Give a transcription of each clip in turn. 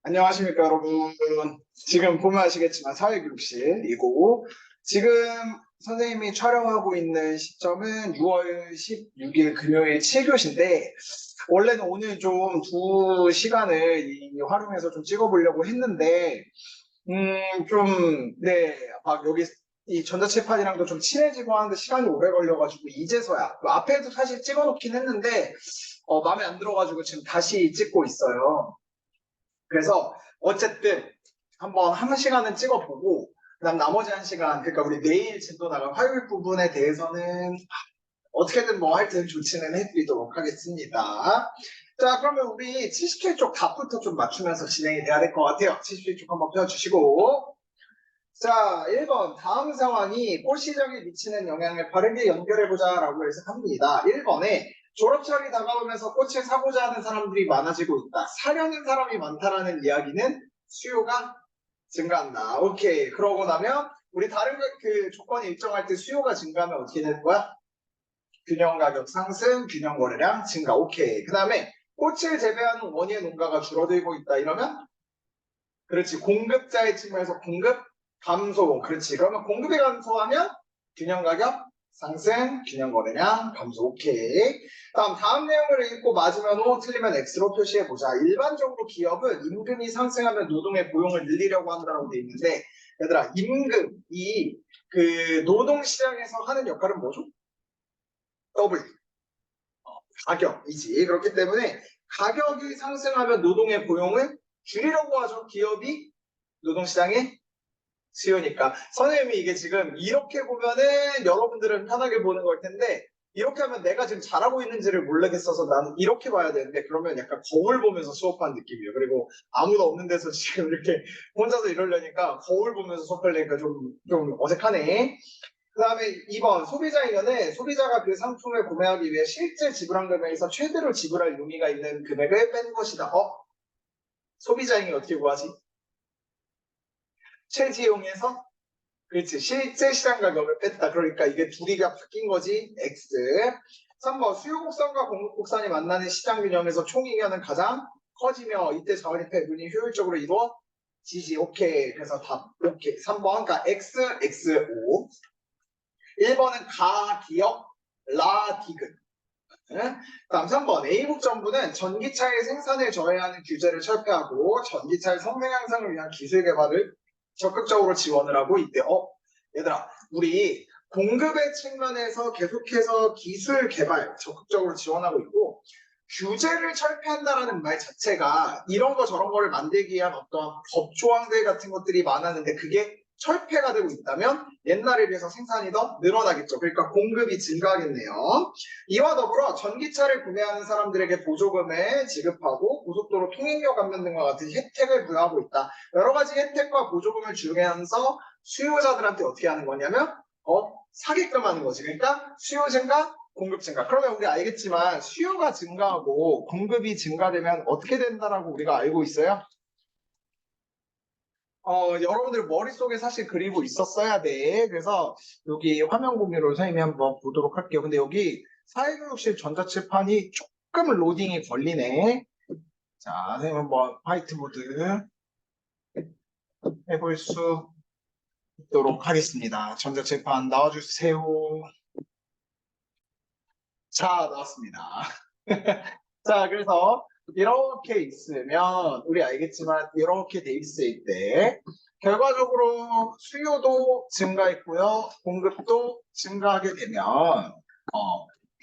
안녕하십니까, 여러분. 지금 보면 아시겠지만 사회교육실이고, 지금 선생님이 촬영하고 있는 시점은 6월 16일 금요일 7교시인데, 원래는 오늘 좀 2시간을 활용해서 좀 찍어보려고 했는데, 네, 막 여기 이 전자칠판이랑도 좀 친해지고 하는데 시간이 오래 걸려가지고, 이제서야, 앞에도 사실 찍어놓긴 했는데, 마음에 안 들어가지고 지금 다시 찍고 있어요. 그래서 어쨌든 한번 1시간은 찍어보고 그다음 나머지 1시간, 그러니까 우리 내일 진도 나갈 화요일 부분에 대해서는 어떻게든 뭐 하여튼 조치는 해드리도록 하겠습니다. 자, 그러면 우리 77쪽 답부터 좀 맞추면서 진행이 돼야 될 것 같아요. 77쪽 한번 펴주시고. 자, 1번 다음 상황이 꽃 시장에 미치는 영향을 바르게 연결해보자 라고 해서 합니다. 1번에 졸업철이 다가오면서 꽃을 사고자 하는 사람들이 많아지고 있다. 사려는 사람이 많다라는 이야기는 수요가 증가한다. 오케이. 그러고 나면 우리 다른 그 조건이 일정할 때 수요가 증가하면 어떻게 되는 거야? 균형 가격 상승, 균형 거래량 증가. 오케이. 그 다음에 꽃을 재배하는 원예 농가가 줄어들고 있다. 이러면 그렇지. 공급자의 측면에서 공급 감소. 그렇지. 그러면 공급이 감소하면 균형 가격 상승, 균형 거래량 감소. 오케이. 다음 내용을 읽고 맞으면 O, 틀리면 X로 표시해보자. 일반적으로 기업은 임금이 상승하면 노동의 고용을 늘리려고 한다고 돼 있는데, 얘들아, 임금이 그 노동시장에서 하는 역할은 뭐죠? W. 가격이지. 그렇기 때문에 가격이 상승하면 노동의 고용을 줄이려고 하죠. 기업이 노동시장에 수요니까. 선생님이 이게 지금 이렇게 보면은 여러분들은 편하게 보는 걸 텐데, 이렇게 하면 내가 지금 잘하고 있는지를 모르겠어서 나는 이렇게 봐야 되는데, 그러면 약간 거울 보면서 수업한 느낌이에요. 그리고 아무도 없는 데서 지금 이렇게 혼자서 이러려니까 거울 보면서 수업하려니까 좀 어색하네. 그 다음에 2번 소비자이면은 소비자가 그 상품을 구매하기 위해 실제 지불한 금액에서 최대로 지불할 의미가 있는 금액을 뺀 것이다. 소비자잉이 어떻게 구하지? 최지용에서 그렇지. 실제 시장 가격을 뺐다. 그러니까 이게 둘이가 바뀐 거지. X. 3번 수요 곡선과 공급 곡선이 만나는 시장 균형에서 총이견은 가장 커지며 이때 자원이 배분이 효율적으로 이루어지지. 오케이. 그래서 답. 오케이. 3번 그러니까 X, X, O. 1번은 가, 기업, 라, 디귿. 다음 3번 A국정부는 전기차의 생산을 저해하는 규제를 철폐하고 전기차의 성능 향상을 위한 기술 개발을 적극적으로 지원을 하고 있대. 얘들아, 우리 공급의 측면에서 계속해서 기술 개발 적극적으로 지원하고 있고, 규제를 철폐한다라는 말 자체가 이런 거 저런 거를 만들기 위한 어떤 법 조항들 같은 것들이 많았는데, 그게 철폐가 되고 있다면 옛날에 비해서 생산이 더 늘어나겠죠. 그러니까 공급이 증가하겠네요. 이와 더불어 전기차를 구매하는 사람들에게 보조금을 지급하고 고속도로 통행료 감면 등과 같은 혜택을 부여하고 있다. 여러 가지 혜택과 보조금을 주면서 수요자들한테 어떻게 하는 거냐면 사게끔 하는 거지. 그러니까 수요 증가, 공급 증가. 그러면 우리 알겠지만 수요가 증가하고 공급이 증가되면 어떻게 된다라고 우리가 알고 있어요? 여러분들 머릿속에 사실 그리고 있었어야 돼. 그래서 여기 화면 공유로 선생님이 한번 보도록 할게요. 근데 여기 사회교육실 전자칠판이 조금 로딩이 걸리네. 자, 선생님 한번 화이트보드 해볼 수 있도록 하겠습니다. 전자칠판 나와주세요. 자, 나왔습니다. 자, 그래서 이렇게 있으면 우리 알겠지만 이렇게 돼 있을 때 결과적으로 수요도 증가했고요, 공급도 증가하게 되면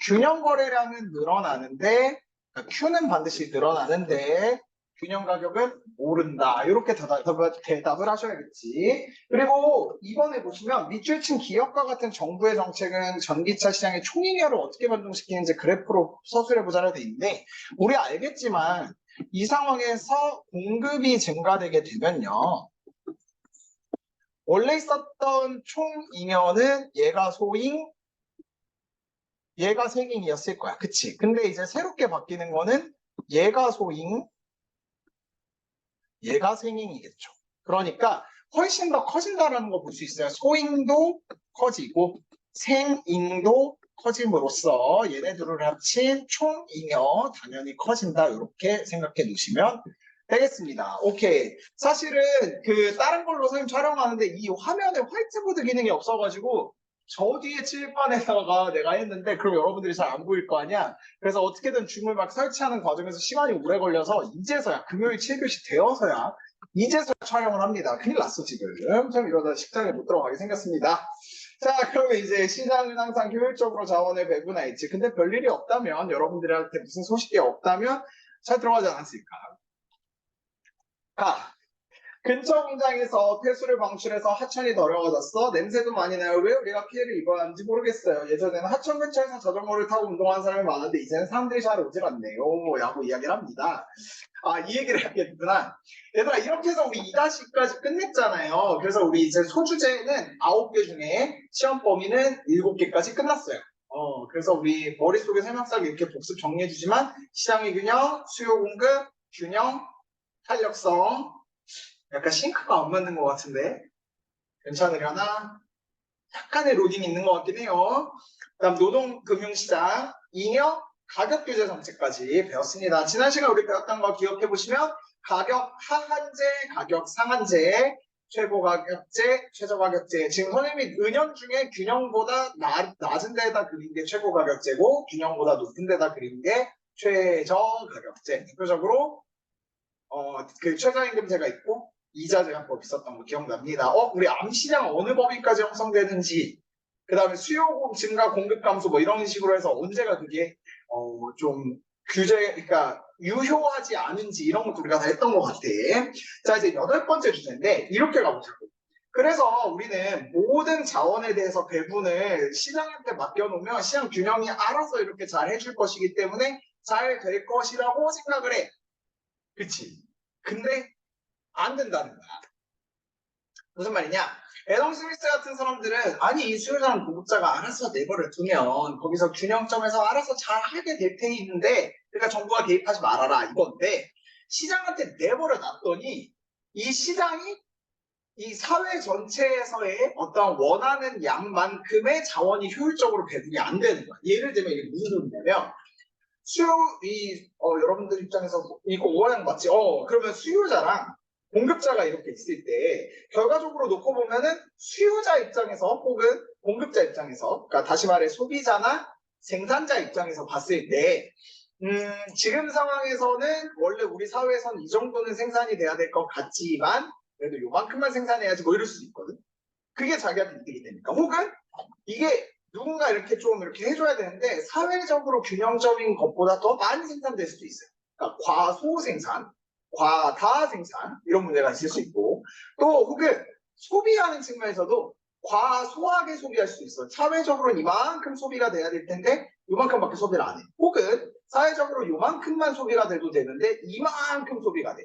균형 거래량은 늘어나는데, 그러니까 Q는 반드시 늘어나는데 균형 가격은 오른다. 이렇게 대답을 하셔야겠지. 그리고 이번에 보시면 밑줄친 기업과 같은 정부의 정책은 전기차 시장의 총익률을 어떻게 반동시키는지 그래프로 서술해보자로 돼 있는데, 우리 알겠지만 이 상황에서 공급이 증가되게 되면요, 원래 있었던 총잉여는 얘가 소잉, 얘가 생잉이었을 거야. 그치? 근데 이제 새롭게 바뀌는 거는 얘가 소잉, 얘가 생잉이겠죠. 그러니까 훨씬 더 커진다라는 거 볼 수 있어요. 소잉도 커지고 생잉도 커짐으로써 얘네들을 합친 총잉여 당연히 커진다. 이렇게 생각해 놓으시면 되겠습니다. 오케이. 사실은 다른 걸로 선생님 촬영하는데 이 화면에 화이트보드 기능이 없어가지고 저 뒤에 칠판에다가 내가 했는데 그럼 여러분들이 잘 안 보일 거 아니야? 그래서 어떻게든 줌을 막 설치하는 과정에서 시간이 오래 걸려서 이제서야 금요일 7교시 되어서야 이제서야 촬영을 합니다. 큰일 났어 지금. 참 이러다 식장에 못 들어가게 생겼습니다. 자, 그러면 이제 시장은 항상 효율적으로 자원을 배분하 있지. 근데 별일이 없다면 여러분들한테 무슨 소식이 없다면 잘 들어가지 않았을까? 자, 근처 공장에서 폐수를 방출해서 하천이 더러워졌어. 냄새도 많이 나요. 왜 우리가 피해를 입어야 하는지 모르겠어요. 예전에는 하천 근처에서 자전거를 타고 운동하는 사람이 많은데 이제는 사람들이 잘 오질 않네요. 라고 이야기를 합니다. 아, 이 얘기를 하겠구나. 얘들아, 이렇게 해서 우리 2-2까지 끝냈잖아요. 그래서 우리 이제 소주제는 9개 중에 시험 범위는 7개까지 끝났어요. 그래서 우리 머릿속에 새막상 이렇게 복습 정리해주지만 시장의 균형, 수요 공급, 균형, 탄력성, 약간 싱크가 안 맞는 것 같은데 괜찮으려나? 약간의 로딩이 있는 것 같긴 해요. 그다음 노동금융시장, 잉여, 가격규제 정책까지 배웠습니다. 지난 시간 우리 배웠던 거 기억해 보시면 가격 하한제, 가격 상한제, 최고 가격제, 최저 가격제. 지금 선생님이 은연 중에 균형보다 낮은 데다 그린 게 최고 가격제고 균형보다 높은 데다 그린 게 최저 가격제. 대표적으로 최저임금제가 있고 이자제한법 있었던 거 기억납니다. 우리 암시장 어느 법인까지 형성되는지, 그 다음에 수요 증가 공급 감소 뭐 이런 식으로 해서 언제가 그게 좀 그러니까 유효하지 않은지 이런 것도 우리가 다 했던 것 같아. 자, 이제 8번째 주제인데 이렇게 가보자고. 그래서 우리는 모든 자원에 대해서 배분을 시장한테 맡겨놓으면 시장 균형이 알아서 이렇게 잘 해줄 것이기 때문에 잘 될 것이라고 생각을 해. 그치? 근데 안 된다는 거야. 무슨 말이냐? 애덤 스미스 같은 사람들은 아니 이 수요자랑 공급자가 알아서 내버려 두면 거기서 균형점에서 알아서 잘 하게 될 테니인데 그러니까 정부가 개입하지 말아라 이건데 시장한테 내버려 놨더니 이 시장이 이 사회 전체에서의 어떤 원하는 양만큼의 자원이 효율적으로 배분이 안 되는 거야. 예를 들면 이게 무슨 소리냐면 여러분들 입장에서 이거 오해한 거 맞지? 그러면 수요자랑 공급자가 이렇게 있을 때 결과적으로 놓고 보면은 수요자 입장에서 혹은 공급자 입장에서 그러니까 다시 말해 소비자나 생산자 입장에서 봤을 때 지금 상황에서는 원래 우리 사회에선 이 정도는 생산이 돼야 될 것 같지만 그래도 요만큼만 생산해야지 뭐 이럴 수도 있거든. 그게 자기한테 이득이 되니까. 혹은 이게 누군가 이렇게 좀 이렇게 해줘야 되는데 사회적으로 균형적인 것보다 더 많이 생산될 수도 있어요. 그러니까 과소생산, 과다생산 이런 문제가 있을 수 있고 또 혹은 소비하는 측면에서도 과소하게 소비할 수 있어요. 사회적으로는 이만큼 소비가 돼야 될 텐데 이만큼밖에 소비를 안 해. 혹은 사회적으로 이만큼만 소비가 돼도 되는데 이만큼 소비가 돼.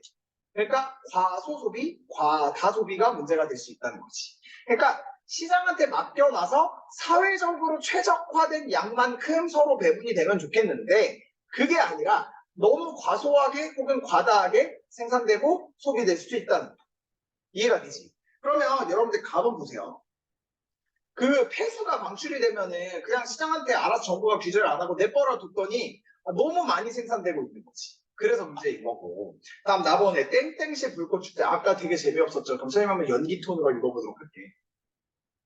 그러니까 과소소비, 과다소비가 문제가 될 수 있다는 거지. 그러니까 시장한테 맡겨놔서 사회적으로 최적화된 양만큼 서로 배분이 되면 좋겠는데 그게 아니라 너무 과소하게 혹은 과다하게 생산되고 소비될 수도 있다는 거야. 이해가 되지? 그러면 여러분들 가만 보세요. 그 폐수가 방출이 되면은 그냥 시장한테 알아서 정부가 규제를 안 하고 내버려 뒀더니 너무 많이 생산되고 있는 거지. 그래서 문제인 거고. 다음 나번에 땡땡시 불꽃 축제 아까 되게 재미없었죠. 그럼 선생님 한번 연기 톤으로 읽어보도록 할게.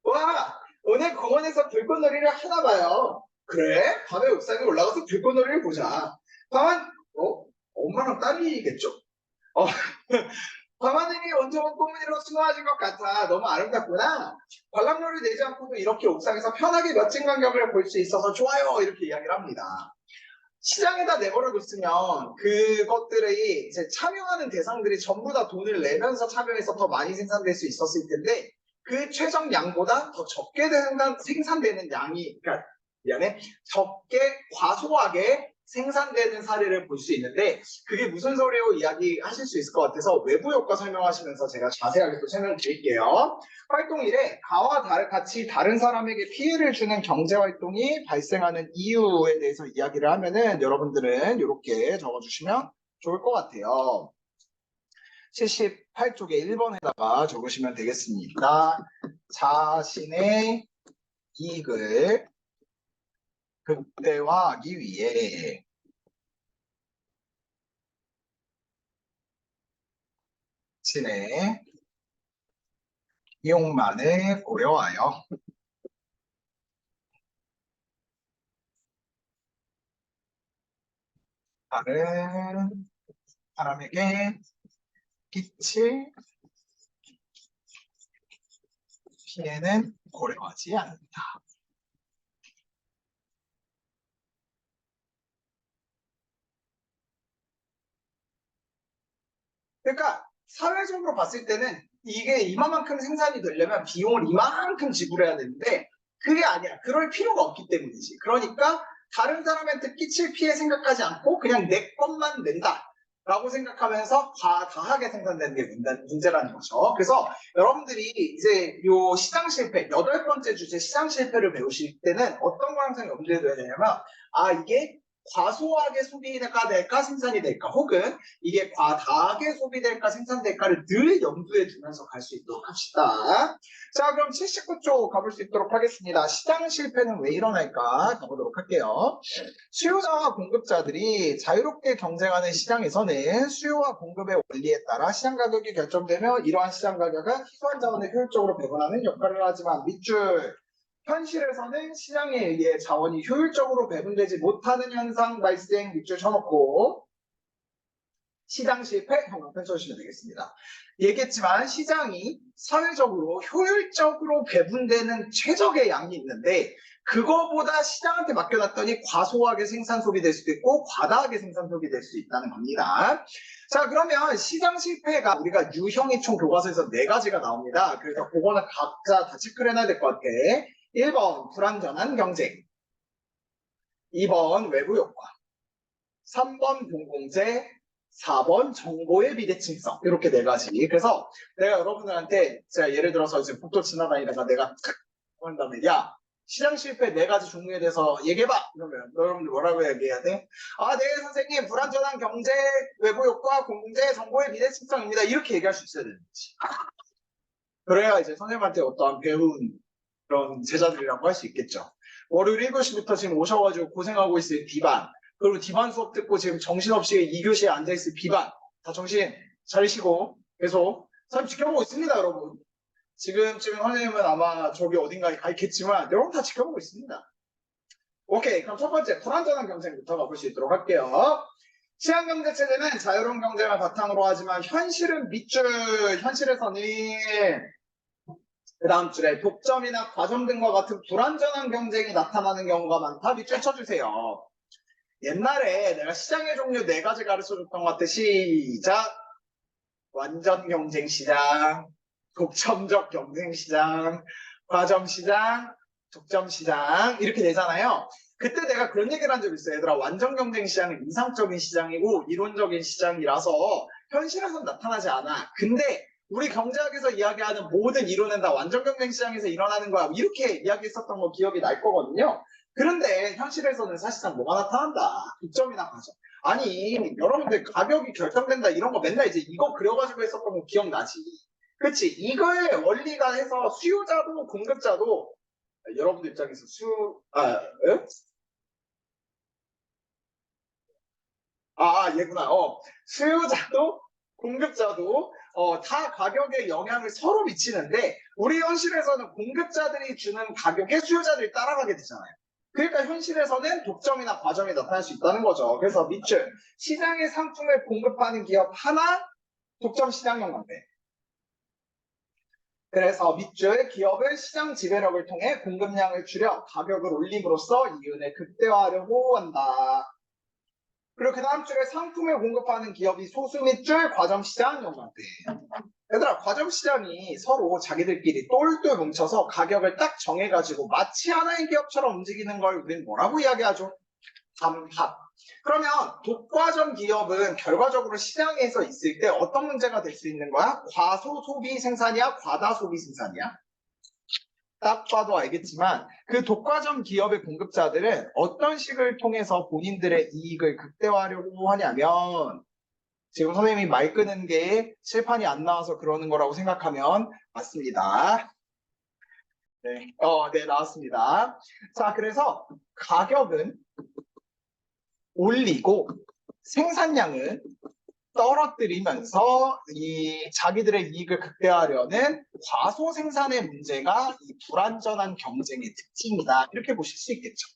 와, 오늘 공원에서 불꽃놀이를 하나 봐요. 그래? 밤에 옥상에 올라가서 불꽃놀이를 보자. 밤은 엄마랑 딸이겠죠? 어, 밤하늘이 온종일 꽃무늬로 수놓아진 것 같아. 너무 아름답구나. 관람료를 내지 않고도 이렇게 옥상에서 편하게 멋진 광경을 볼 수 있어서 좋아요. 이렇게 이야기를 합니다. 시장에다 내버려 뒀으면 그것들이 이제 참여하는 대상들이 전부 다 돈을 내면서 참여해서 더 많이 생산될 수 있었을 텐데 그 최적량보다 더 적게 생산되는 양이 그러니까 미안해 적게 과소하게 생산되는 사례를 볼 수 있는데 그게 무슨 소리로 이야기하실 수 있을 것 같아서 외부 효과 설명하시면서 제가 자세하게 또 설명드릴게요. 활동 1에 가와 같이 다른 사람에게 피해를 주는 경제활동이 발생하는 이유에 대해서 이야기를 하면은 여러분들은 이렇게 적어주시면 좋을 것 같아요. 78쪽에 1번에다가 적으시면 되겠습니다. 자신의 이익을 극대화하기 위해 진의 이용만을 고려하여 다른 사람에게 끼칠 피해는 고려하지 않는다. 그러니까 사회적으로 봤을 때는 이게 이만큼 생산이 되려면 비용을 이만큼 지불해야 되는데 그게 아니야. 그럴 필요가 없기 때문이지. 그러니까 다른 사람한테 끼칠 피해 생각하지 않고 그냥 내 것만 낸다. 라고 생각하면서 과다하게 생산되는 게 문제라는 거죠. 그래서 여러분들이 이제 요 시장 실패, 8번째 주제 시장 실패를 배우실 때는 어떤 걸 항상 염두에 둬야 되냐면, 이게 과소하게 소비가 될까 생산이 될까, 혹은 이게 과다하게 소비될까 생산될까를 늘 염두에 두면서 갈 수 있도록 합시다. 자, 그럼 79쪽 가볼 수 있도록 하겠습니다. 시장 실패는 왜 일어날까 가보도록 할게요. 수요자와 공급자들이 자유롭게 경쟁하는 시장에서는 수요와 공급의 원리에 따라 시장 가격이 결정되며 이러한 시장 가격은 희소한 자원을 효율적으로 배분하는 역할을 하지만 밑줄 현실에서는 시장에 의해 자원이 효율적으로 배분되지 못하는 현상 발생 밑줄 쳐놓고 시장 실패 한번 펼쳐주시면 되겠습니다. 얘기했지만 시장이 사회적으로 효율적으로 배분되는 최적의 양이 있는데 그거보다 시장한테 맡겨놨더니 과소하게 생산 소비될 수도 있고 과다하게 생산 소비될 수 있다는 겁니다. 자, 그러면 시장 실패가 우리가 유형이 총 교과서에서 4가지가 나옵니다. 그래서 그거는 각자 다 체크를 해놔야 될 것 같아. 1번 불완전한 경쟁, 2번 외부 효과, 3번 공공재, 4번 정보의 비대칭성. 이렇게 4가지. 그래서 내가 여러분들한테 제가 예를 들어서 이제 복도 지나다니다가 내가 탁 한 다음에 야 시장 실패 4가지 종류에 대해서 얘기해봐. 그러면 여러분들 뭐라고 얘기해야 돼? 네 선생님 불완전한 경제, 외부 효과, 공공재, 정보의 비대칭성입니다. 이렇게 얘기할 수 있어야 되는 거지. 그래야 이제 선생님한테 어떠한 배운 그런 제자들이라고 할 수 있겠죠. 월요일 7시부터 지금 오셔가지고 고생하고 있을 비반, 그리고 디반 수업 듣고 지금 정신없이 2교시에 앉아있을 비반, 다 정신 차리시고 계속 선생님 지켜보고 있습니다, 여러분. 지금 선생님은 아마 저기 어딘가에 가 있겠지만 여러분 다 지켜보고 있습니다. 오케이, 그럼 첫 번째 불완전한 경쟁부터 가볼 수 있도록 할게요. 시장경제체제는 자유로운 경쟁을 바탕으로 하지만 현실은 밑줄, 현실에서는 그 다음 줄에 독점이나 과점 등과 같은 불완전한 경쟁이 나타나는 경우가 많다. 밑줄 쳐주세요. 옛날에 내가 시장의 종류 4가지 가르쳐줬던 것 같아. 시작. 완전 경쟁 시장, 독점적 경쟁 시장, 과점 시장, 독점 시장 이렇게 되잖아요. 그때 내가 그런 얘기를 한 적이 있어요. 얘들아, 완전 경쟁 시장은 이상적인 시장이고 이론적인 시장이라서 현실에서는 나타나지 않아. 근데 우리 경제학에서 이야기하는 모든 이론은 다 완전 경쟁 시장에서 일어나는 거야. 이렇게 이야기했었던 거 기억이 날 거거든요. 그런데 현실에서는 사실상 뭐가 나타난다. 독점이나 과점. 아니, 여러분들 가격이 결정된다 이런 거 맨날 이제 이거 그려가지고 했었던 거 기억나지? 그치? 이걸 원리가 해서 수요자도 공급자도 여러분들 입장에서 얘구나. 수요자도 공급자도 다 가격에 영향을 서로 미치는데 우리 현실에서는 공급자들이 주는 가격에 수요자들이 따라가게 되잖아요. 그러니까 현실에서는 독점이나 과점이 나타날 수 있다는 거죠. 그래서 밑줄 시장의 상품을 공급하는 기업 하나 독점 시장 연관돼. 그래서 밑줄 기업은 시장 지배력을 통해 공급량을 줄여 가격을 올림으로써 이윤을 극대화하려고 한다. 그리고 그 다음 줄에 상품을 공급하는 기업이 소수 밑줄 과점시장 연관돼. 얘들아, 과점시장이 서로 자기들끼리 똘똘 뭉쳐서 가격을 딱 정해가지고 마치 하나의 기업처럼 움직이는 걸 우리는 뭐라고 이야기하죠? 담합. 그러면 독과점 기업은 결과적으로 시장에서 있을 때 어떤 문제가 될 수 있는 거야? 과소 소비 생산이야? 과다 소비 생산이야? 딱 봐도 알겠지만 그 독과점 기업의 공급자들은 어떤 식을 통해서 본인들의 이익을 극대화하려고 하냐면 지금 선생님이 말 끄는 게 칠판이 안 나와서 그러는 거라고 생각하면 맞습니다. 네, 네, 나왔습니다. 자, 그래서 가격은 올리고 생산량은 떨어뜨리면서 이 자기들의 이익을 극대화하려는 과소 생산의 문제가 이 불완전한 경쟁의 특징이다. 이렇게 보실 수 있겠죠.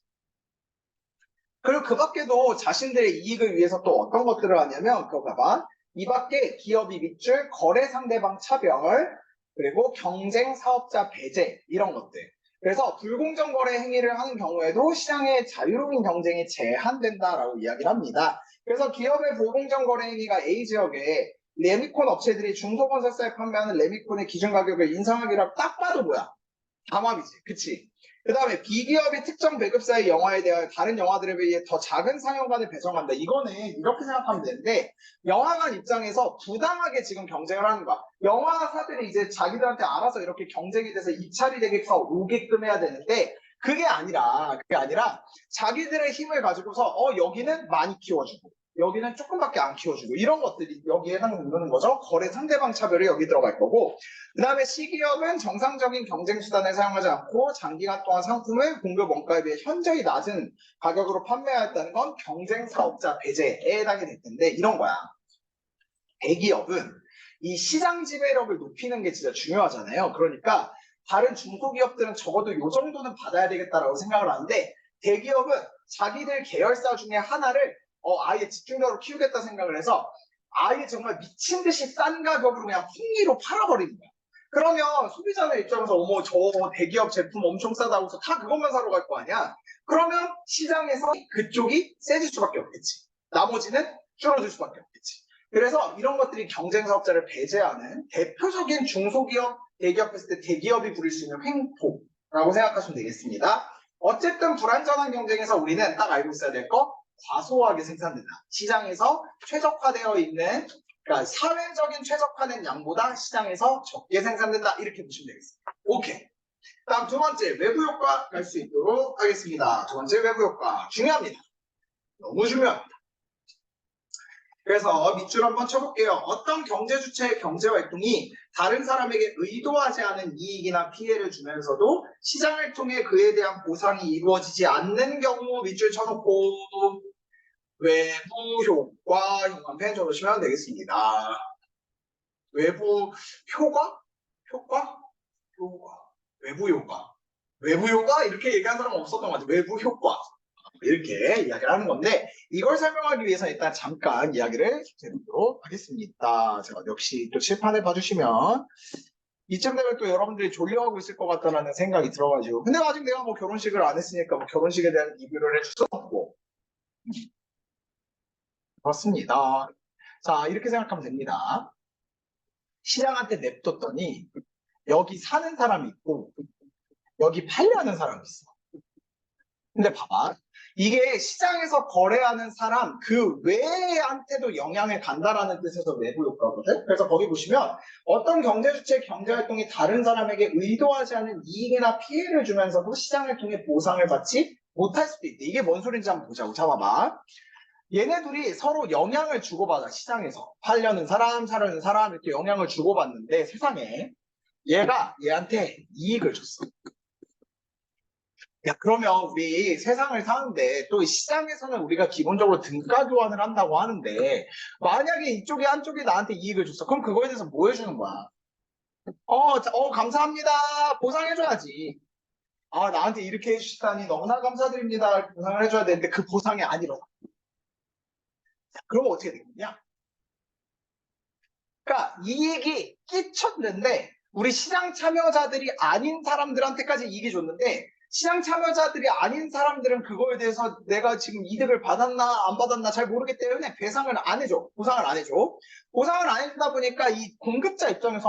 그리고 그 밖에도 자신들의 이익을 위해서 또 어떤 것들을 하냐면 그거 봐봐. 이 밖에 기업이 밑줄, 거래 상대방 차별, 그리고 경쟁 사업자 배제 이런 것들. 그래서 불공정 거래 행위를 하는 경우에도 시장의 자유로운 경쟁이 제한된다라고 이야기를 합니다. 그래서 기업의 불공정 거래 행위가 A지역에 레미콘 업체들이 중소건설사에 판매하는 레미콘의 기준 가격을 인상하기로 딱 봐도 뭐야? 담합이지. 그치? 그 다음에 B기업이 특정 배급사의 영화에 대하여 다른 영화들에 비해 더 작은 상영관을 배정한다. 이거는 이렇게 생각하면 되는데 영화관 입장에서 부당하게 지금 경쟁을 하는 거야. 영화사들이 이제 자기들한테 알아서 이렇게 경쟁이 돼서 입찰이 되게끔 오게끔 해야 되는데 그게 아니라 자기들의 힘을 가지고서 여기는 많이 키워주고 여기는 조금밖에 안 키워주고 이런 것들이 여기에 해당되는 거죠. 거래 상대방 차별이 여기 들어갈 거고 그 다음에 C기업은 정상적인 경쟁 수단을 사용하지 않고 장기간 동안 상품을 공급 원가에 비해 현저히 낮은 가격으로 판매하였다는 건 경쟁 사업자 배제에 해당이 될 텐데 이런 거야. 대기업은 이 시장 지배력을 높이는 게 진짜 중요하잖아요. 그러니까 다른 중소기업들은 적어도 요 정도는 받아야 되겠다라고 생각을 하는데 대기업은 자기들 계열사 중에 하나를 아예 집중적으로 키우겠다 생각을 해서 아예 정말 미친 듯이 싼 가격으로 그냥 풍리로 팔아버리는 거야. 그러면 소비자의 입장에서 어머 저 대기업 제품 엄청 싸다고 해서 다 그것만 사러 갈 거 아니야. 그러면 시장에서 그쪽이 세질 수밖에 없겠지. 나머지는 줄어들 수밖에 없겠지. 그래서 이런 것들이 경쟁 사업자를 배제하는 대표적인 중소기업, 대기업 했을 때 대기업이 부릴 수 있는 횡포라고 생각하시면 되겠습니다. 어쨌든 불안전한 경쟁에서 우리는 딱 알고 있어야 될 거 과소하게 생산된다. 시장에서 최적화되어 있는 그러니까 사회적인 최적화된 양보다 시장에서 적게 생산된다. 이렇게 보시면 되겠습니다. 오케이. 다음 두 번째 외부 효과 갈 수 있도록 하겠습니다. 두 번째 외부 효과 중요합니다. 너무 중요합니다. 그래서 밑줄 한번 쳐볼게요. 어떤 경제 주체의 경제 활동이 다른 사람에게 의도하지 않은 이익이나 피해를 주면서도 시장을 통해 그에 대한 보상이 이루어지지 않는 경우 밑줄 쳐놓고 외부 효과 형광펜 적으시면 되겠습니다. 외부 효과? 외부 효과. 외부 효과? 이렇게 얘기한 사람은 없었던 것 같아요. 외부 효과. 이렇게 이야기를 하는 건데 이걸 설명하기 위해서 일단 잠깐 이야기를 드리도록 하겠습니다. 제가 역시 또 칠판을 봐주시면 이쯤 되면 또 여러분들이 졸려하고 있을 것 같다는 생각이 들어가지고 근데 아직 내가 뭐 결혼식을 안 했으니까 뭐 결혼식에 대한 리뷰를 해줄 수 없고 그렇습니다. 자 이렇게 생각하면 됩니다. 시장한테 냅뒀더니 여기 사는 사람이 있고 여기 팔려는 사람이 있어. 근데 봐봐. 이게 시장에서 거래하는 사람 그 외한테도 영향을 간다라는 뜻에서 내부 효과거든. 그래서 거기 보시면 어떤 경제 주체의 경제 활동이 다른 사람에게 의도하지 않은 이익이나 피해를 주면서도 시장을 통해 보상을 받지 못할 수도 있대. 이게 뭔 소리인지 한번 보자고. 잡아봐. 얘네 둘이 서로 영향을 주고받아. 시장에서 팔려는 사람, 사려는 사람 이렇게 영향을 주고받는데 세상에 얘가 얘한테 이익을 줬어. 야, 그러면 우리 세상을 사는데 또 시장에서는 우리가 기본적으로 등가 교환을 한다고 하는데 만약에 이쪽이 한쪽이 나한테 이익을 줬어. 그럼 그거에 대해서 뭐 해주는 거야? 감사합니다. 보상해줘야지. 아, 나한테 이렇게 해주시다니 너무나 감사드립니다. 보상을 해줘야 되는데 그 보상이 안 일어나. 그러면 어떻게 되겠냐? 그러니까 이익이 끼쳤는데 우리 시장 참여자들이 아닌 사람들한테까지 이익이 줬는데 시장 참여자들이 아닌 사람들은 그거에 대해서 내가 지금 이득을 받았나 안 받았나 잘 모르기 때문에 배상을 안 해줘. 보상을 안 해줘. 보상을 안 해주다 보니까 이 공급자 입장에서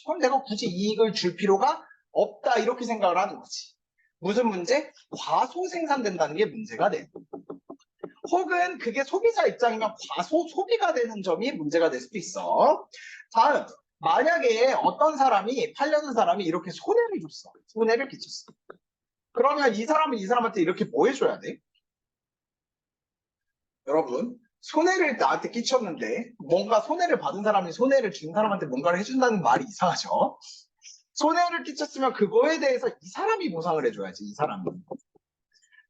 그럼 내가 굳이 이익을 줄 필요가 없다 이렇게 생각을 하는 거지. 무슨 문제? 과소 생산된다는 게 문제가 돼. 혹은 그게 소비자 입장이면 과소 소비가 되는 점이 문제가 될 수도 있어. 다음, 만약에 어떤 사람이 팔려는 사람이 이렇게 손해를 줬어. 손해를 끼쳤어. 그러면 이 사람은 이 사람한테 이렇게 뭐 해줘야 돼? 여러분, 손해를 나한테 끼쳤는데 뭔가 손해를 받은 사람이 손해를 준 사람한테 뭔가를 해준다는 말이 이상하죠? 손해를 끼쳤으면 그거에 대해서 이 사람이 보상을 해줘야지, 이 사람이.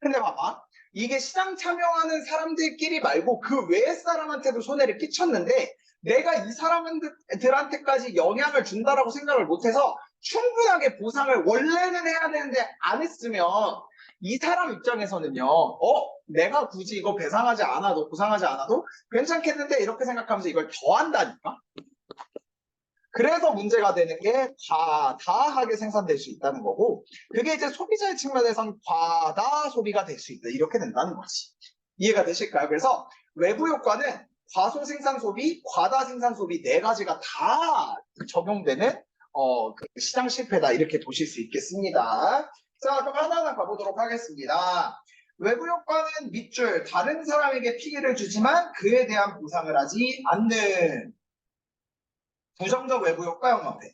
근데 봐봐. 이게 시장 참여하는 사람들끼리 말고 그 외의 사람한테도 손해를 끼쳤는데 내가 이 사람들한테까지 영향을 준다라고 생각을 못해서 충분하게 보상을 원래는 해야 되는데 안 했으면 이 사람 입장에서는요, 내가 굳이 이거 배상하지 않아도, 보상하지 않아도 괜찮겠는데 이렇게 생각하면서 이걸 더 한다니까? 그래서 문제가 되는 게 과다하게 생산될 수 있다는 거고, 그게 이제 소비자의 측면에선 과다 소비가 될 수 있다. 이렇게 된다는 거지. 이해가 되실까요? 그래서 외부 효과는 과소 생산 소비, 과다 생산 소비 네 가지가 다 적용되는 그 시장 실패다. 이렇게 보실 수 있겠습니다. 자, 그럼 하나하나 가보도록 하겠습니다. 외부 효과는 밑줄, 다른 사람에게 피해를 주지만 그에 대한 보상을 하지 않는 부정적 외부 효과 영업회.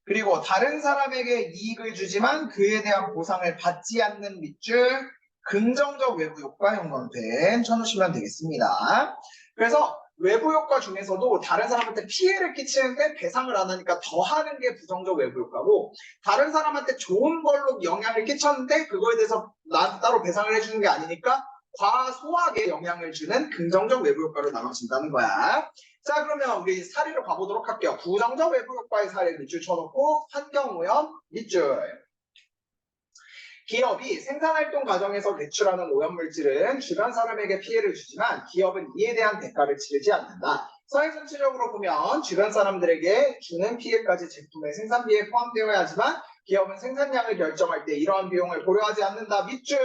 그리고 다른 사람에게 이익을 주지만 그에 대한 보상을 받지 않는 밑줄, 긍정적 외부 효과 영업회 쳐놓으시면 되겠습니다. 그래서 외부 효과 중에서도 다른 사람한테 피해를 끼치는데 배상을 안 하니까 더 하는 게 부정적 외부 효과고, 다른 사람한테 좋은 걸로 영향을 끼쳤는데 그거에 대해서 나한테 따로 배상을 해주는 게 아니니까 과소하게 영향을 주는 긍정적 외부 효과로 나눠진다는 거야. 자, 그러면 우리 사례로 가보도록 할게요. 부정적 외부 효과의 사례 밑줄 쳐놓고 환경오염 밑줄. 기업이 생산활동 과정에서 배출하는 오염물질은 주변 사람에게 피해를 주지만 기업은 이에 대한 대가를 치르지 않는다. 사회 전체적으로 보면 주변 사람들에게 주는 피해까지 제품의 생산비에 포함되어야 하지만 기업은 생산량을 결정할 때 이러한 비용을 고려하지 않는다. 밑줄.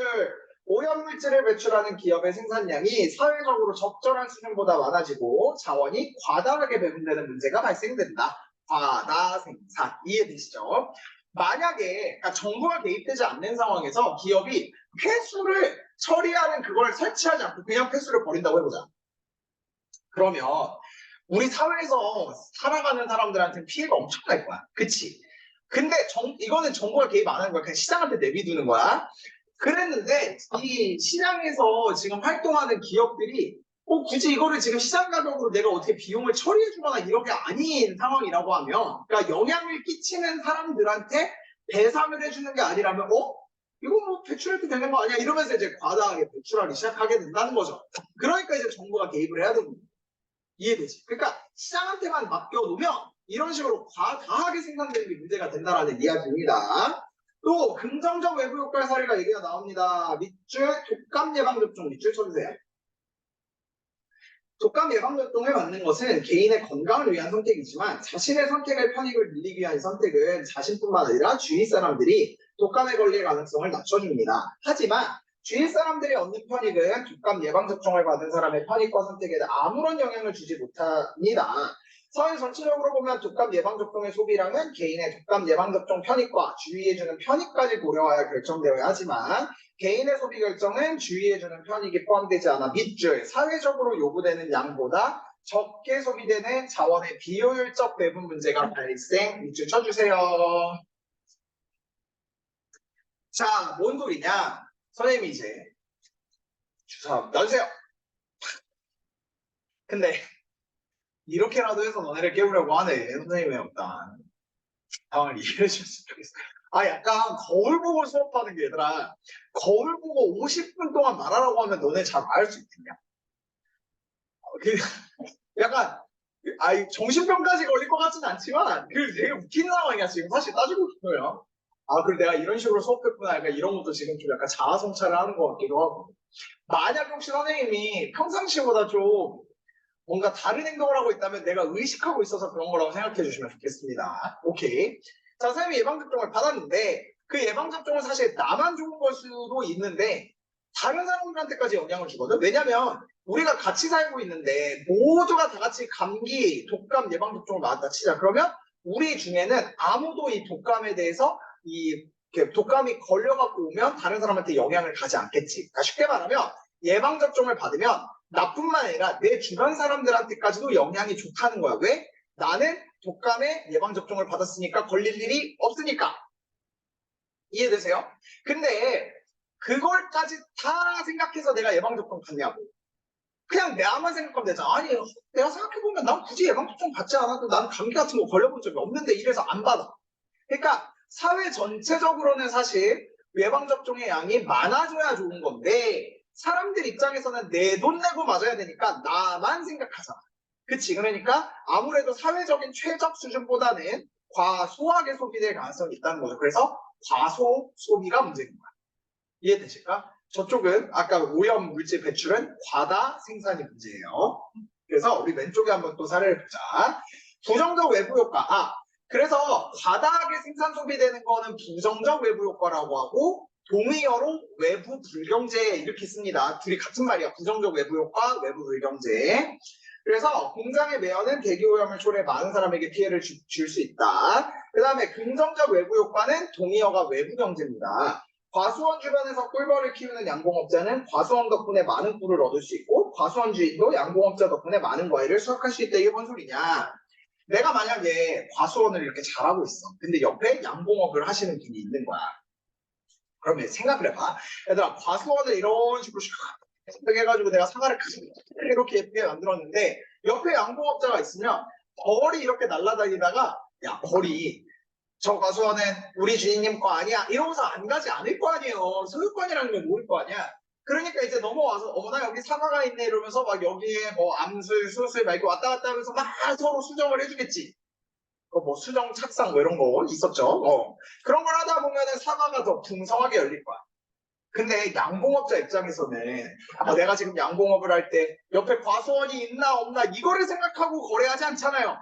오염물질을 배출하는 기업의 생산량이 사회적으로 적절한 수준보다 많아지고 자원이 과다하게 배분되는 문제가 발생된다. 과다 생산. 이해되시죠? 만약에 그러니까 정부가 개입되지 않는 상황에서 기업이 폐수를 처리하는 그걸 설치하지 않고 그냥 폐수를 버린다고 해보자. 그러면 우리 사회에서 살아가는 사람들한테는 피해가 엄청날 거야. 그치? 근데 이거는 정부가 개입 안 하는 거야. 그냥 시장한테 내비두는 거야. 그랬는데 이 시장에서 지금 활동하는 기업들이 굳이 이거를 지금 시장 가격으로 내가 어떻게 비용을 처리해 주거나 이런 게 아닌 상황이라고 하면, 그러니까 영향을 끼치는 사람들한테 배상을 해주는 게 아니라면 이거 뭐 배출해도 되는 거 아니야? 이러면서 이제 과다하게 배출하기 시작하게 된다는 거죠. 그러니까 이제 정부가 개입을 해야 되는 거예요. 이해되지? 그러니까 시장한테만 맡겨놓으면 이런 식으로 과다하게 생산되는 게 문제가 된다라는 이야기입니다. 또 긍정적 외부 효과의 사례가 얘기가 나옵니다. 밑줄 독감 예방 접종 밑줄 쳐주세요. 독감 예방 접종을 받는 것은 개인의 건강을 위한 선택이지만 자신의 선택의 편익을 늘리기 위한 선택은 자신뿐만 아니라 주위 사람들이 독감에 걸릴 가능성을 낮춰줍니다. 하지만 주위 사람들이 얻는 편익은 독감 예방 접종을 받은 사람의 편익과 선택에 아무런 영향을 주지 못합니다. 사회 전체적으로 보면 독감 예방접종의 소비량은 개인의 독감 예방접종 편익과 주의해주는 편익까지 고려하여 결정되어야 하지만 개인의 소비 결정은 주의해주는 편익이 포함되지 않아 밑줄 사회적으로 요구되는 양보다 적게 소비되는 자원의 비효율적 배분 문제가 발생. 밑줄 쳐주세요. 자, 뭔 소리냐? 선생님이 이제 주사 넣으세요. 근데 이렇게라도 해서 너네를 깨우려고 하네. 선생님의 어떤 상황을 이해해 주셨으면 좋겠어. 약간 거울 보고 수업하는 게 얘들아, 거울 보고 50분 동안 말하라고 하면 너네 잘 말할 수 있겠냐? 약간 정신병까지 걸릴 것 같진 않지만 되게 웃긴 상황이야 지금 사실 따지고 보면. 그리고 내가 이런 식으로 수업했구나. 약간 이런 것도 지금 좀 약간 자아 성찰을 하는 것 같기도 하고. 만약 혹시 선생님이 평상시보다 좀 뭔가 다른 행동을 하고 있다면 내가 의식하고 있어서 그런 거라고 생각해 주시면 좋겠습니다. 오케이. 자, 선생님이 예방접종을 받았는데 그 예방접종은 사실 나만 좋은 걸 수도 있는데 다른 사람들한테까지 영향을 주거든. 왜냐면 우리가 같이 살고 있는데 모두가 다 같이 감기, 독감 예방접종을 맞았다 치자. 그러면 우리 중에는 아무도 이 독감에 대해서 독감이 걸려갖고 오면 다른 사람한테 영향을 가지 않겠지. 그러니까 쉽게 말하면 예방접종을 받으면 나뿐만 아니라 내 주변 사람들한테까지도 영향이 좋다는 거야. 왜? 나는 독감에 예방접종을 받았으니까 걸릴 일이 없으니까. 이해되세요? 근데 그걸까지 다 생각해서 내가 예방접종 받냐고. 그냥 나만 생각하면 되잖아. 아니, 내가 생각해보면 난 굳이 예방접종 받지 않아도 난 감기 같은 거 걸려본 적이 없는데 이래서 안 받아. 그러니까 사회 전체적으로는 사실 예방 접종의 양이 많아져야 좋은 건데 사람들 입장에서는 내 돈 내고 맞아야 되니까 나만 생각하잖아. 그치? 그러니까 아무래도 사회적인 최적 수준보다는 과소하게 소비될 가능성이 있다는 거죠. 그래서 과소 소비가 문제인 거야. 이해되실까? 저쪽은 아까 오염 물질 배출은 과다 생산이 문제예요. 그래서 우리 왼쪽에 한번 또 사례를 보자. 부정적 외부 효과. 그래서 과다하게 생산 소비되는 거는 부정적 외부 효과라고 하고 동의어로 외부 불경제 이렇게 씁니다. 둘이 같은 말이야. 부정적 외부 효과, 외부 불경제. 그래서 공장의 매연은 대기오염을 초래해 많은 사람에게 피해를 줄 수 있다. 그 다음에 긍정적 외부 효과는 동의어가 외부 경제입니다. 과수원 주변에서 꿀벌을 키우는 양봉업자는 과수원 덕분에 많은 꿀을 얻을 수 있고 과수원 주인도 양봉업자 덕분에 많은 과일을 수확할 수 있다. 이게 뭔 소리냐? 내가 만약에 과수원을 이렇게 잘하고 있어. 근데 옆에 양봉업을 하시는 분이 있는 거야. 그러면 생각을 해봐. 얘들아, 과수원을 이런 식으로 샥 해가지고 내가 사과를 이렇게 예쁘게 만들었는데 옆에 양봉업자가 있으면 벌이 이렇게 날아다니다가 야, 벌이 저 과수원은 우리 주인님 거 아니야? 이러면서 안 가지 않을 거 아니에요. 소유권이라는 걸 모를 거 아니야. 그러니까 이제 넘어와서 어머나 여기 사과가 있네 이러면서 막 여기에 뭐 암술, 수술 막 이렇게 왔다 갔다 하면서 막 서로 수정을 해주겠지. 뭐 수정 착상 뭐 이런 거 있었죠. 그런 걸 하다 보면은 사과가 더 풍성하게 열릴 거야. 근데 양봉업자 입장에서는 내가 지금 양봉업을 할 때 옆에 과수원이 있나 없나 이거를 생각하고 거래하지 않잖아요.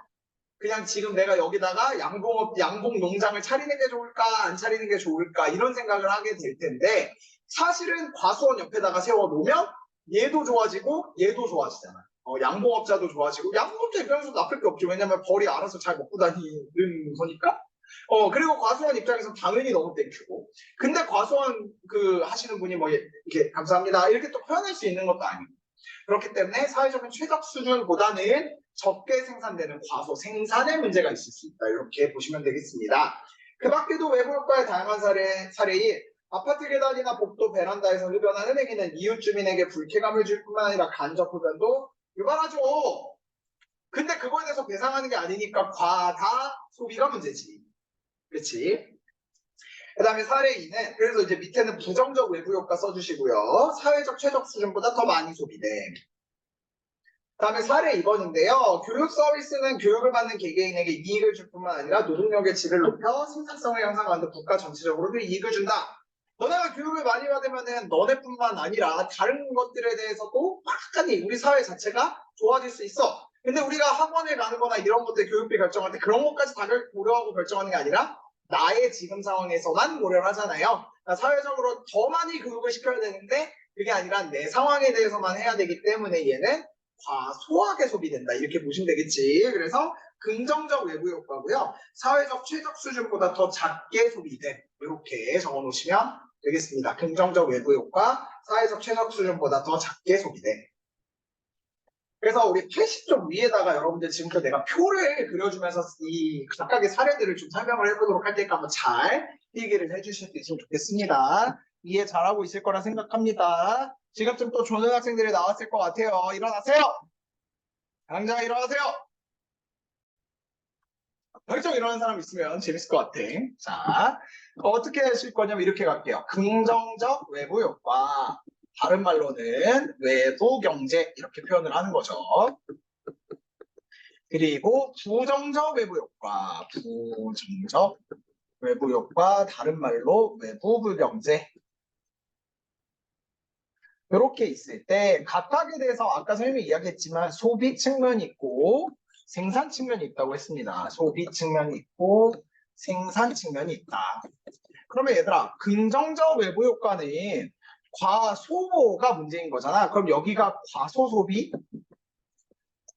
그냥 지금 내가 여기다가 양봉 농장을 차리는 게 좋을까 안 차리는 게 좋을까 이런 생각을 하게 될 텐데 사실은 과수원 옆에다가 세워놓으면 얘도 좋아지고 얘도 좋아지잖아. 양봉업자도 좋아지고 양봉업자 입장에서 나쁠 게 없죠. 왜냐면 벌이 알아서 잘 먹고 다니는 거니까. 그리고 과수원 입장에서 당연히 너무 땡큐고. 근데 과수원 하시는 분이 뭐 이렇게 감사합니다 이렇게 또 표현할 수 있는 것도 아니고. 그렇기 때문에 사회적인 최적 수준보다는 적게 생산되는 과소 생산의 문제가 있을 수 있다. 이렇게 보시면 되겠습니다. 그 밖에도 외부 효과의 다양한 사례인 아파트 계단이나 복도 베란다에서 흡연한 흡연기는 이웃 주민에게 불쾌감을 줄 뿐만 아니라 간접 흡연도 유발하죠. 근데 그거에 대해서 배상하는 게 아니니까 과다 소비가 문제지. 그렇지? 그 다음에 사례 2는 그래서 이제 밑에는 부정적 외부 효과 써주시고요. 사회적 최적 수준보다 더 많이 소비돼. 그 다음에 사례 2번인데요. 교육 서비스는 교육을 받는 개개인에게 이익을 줄 뿐만 아니라 노동력의 질을 높여 생산성을 향상하는 국가 전체적으로도 이익을 준다. 너네가 교육을 많이 받으면은 너네뿐만 아니라 다른 것들에 대해서도 막간이 우리 사회 자체가 좋아질 수 있어. 근데 우리가 학원에 가는 거나 이런 것들 교육비 결정할 때 그런 것까지 다 고려하고 결정하는 게 아니라 나의 지금 상황에서만 고려를 하잖아요. 그러니까 사회적으로 더 많이 교육을 시켜야 되는데 그게 아니라 내 상황에 대해서만 해야 되기 때문에 얘는 과소하게 소비된다. 이렇게 보시면 되겠지. 그래서 긍정적 외부 효과고요. 사회적 최적 수준보다 더 작게 소비돼. 이렇게 적어놓으시면 되겠습니다. 긍정적 외부 효과, 사회적 최적 수준보다 더 작게 소비돼. 그래서 우리 80쪽 위에다가 여러분들 지금부터 내가 표를 그려주면서 이 각각의 사례들을 좀 설명을 해보도록 할 테니까 한번 잘 필기를 해주실 수 있으면 좋겠습니다. 이해 잘하고 있을 거라 생각합니다. 지금쯤 또 조는 학생들이 나왔을 것 같아요. 일어나세요. 당장 일어나세요. 벌쩍 일어나는 사람 있으면 재밌을 것 같아. 자, 어떻게 하실 거냐면 이렇게 갈게요. 긍정적 외부 효과. 다른 말로는 외부 경제 이렇게 표현을 하는 거죠. 그리고 부정적 외부 효과. 부정적 외부 효과. 다른 말로 외부 불경제. 이렇게 있을 때 각각에 대해서 아까 선생님이 이야기했지만 소비 측면이 있고 생산 측면이 있다고 했습니다. 소비 측면이 있고 생산 측면이 있다. 그러면 얘들아 긍정적 외부 효과는 과소가 문제인 거잖아. 그럼 여기가 과소소비,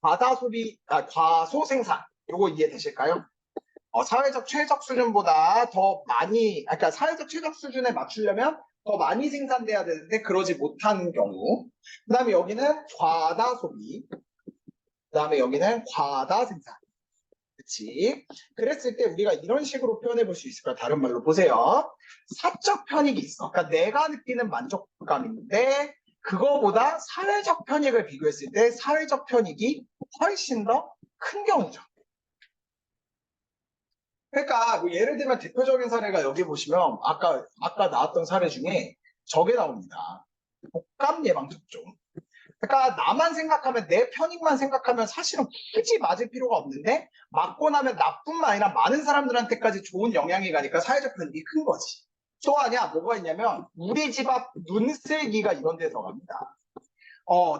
과다소비, 과소생산 이거 이해되실까요? 사회적 최적 수준보다 더 많이, 그러니까 사회적 최적 수준에 맞추려면 더 많이 생산돼야 되는데 그러지 못하는 경우. 그 다음에 여기는 과다 소비. 그 다음에 여기는 과다 생산. 그치? 그랬을 때 우리가 이런 식으로 표현해 볼 수 있을까요? 다른 말로 보세요. 사적 편익이 있어. 그러니까 내가 느끼는 만족감인데 그거보다 사회적 편익을 비교했을 때 사회적 편익이 훨씬 더 큰 경우죠. 그러니까 뭐 예를 들면 대표적인 사례가 여기 보시면 아까 나왔던 사례 중에 저게 나옵니다. 독감 예방 접종. 그러니까 나만 생각하면 내 편익만 생각하면 사실은 굳이 맞을 필요가 없는데 맞고 나면 나뿐만 아니라 많은 사람들한테까지 좋은 영향이 가니까 사회적 편익이 큰 거지. 또 하나 뭐가 있냐면 우리 집 앞 눈쓸기가 이런 데 들어갑니다.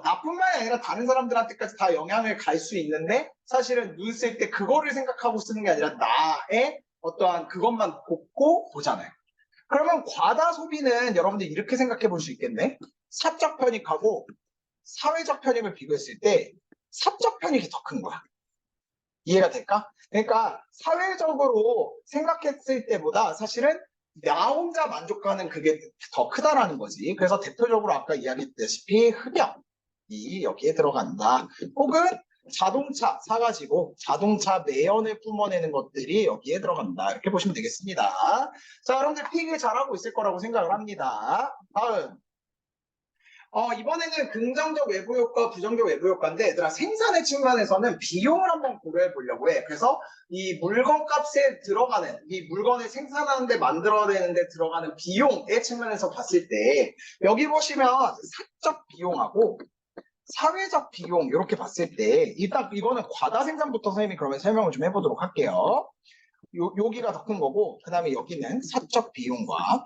나뿐만이 아니라 다른 사람들한테까지 다 영향을 갈 수 있는데 사실은 눈 쓸 때 그거를 생각하고 쓰는 게 아니라 나의 어떠한 그것만 곱고 보잖아요. 그러면 과다 소비는 여러분들 이렇게 생각해 볼 수 있겠네. 사적 편익하고 사회적 편익을 비교했을 때 사적 편익이 더 큰 거야. 이해가 될까? 그러니까 사회적으로 생각했을 때보다 사실은 나 혼자 만족하는 그게 더 크다라는 거지. 그래서 대표적으로 아까 이야기했다시피 흡연이 여기에 들어간다. 혹은 자동차 사가지고 자동차 매연을 뿜어내는 것들이 여기에 들어간다. 이렇게 보시면 되겠습니다. 자, 여러분들 필기 잘하고 있을 거라고 생각을 합니다. 다음. 이번에는 긍정적 외부 효과, 부정적 외부 효과인데, 얘들아, 생산의 측면에서는 비용을 한번 고려해 보려고 해. 그래서 이 물건 값에 들어가는, 이 물건을 생산하는데 만들어내는데 들어가는 비용의 측면에서 봤을 때, 여기 보시면 사적 비용하고 사회적 비용, 이렇게 봤을 때, 일단 이거는 과다 생산부터 선생님이 그러면 설명을 좀 해보도록 할게요. 여기가 더 큰 거고, 그 다음에 여기는 사적 비용과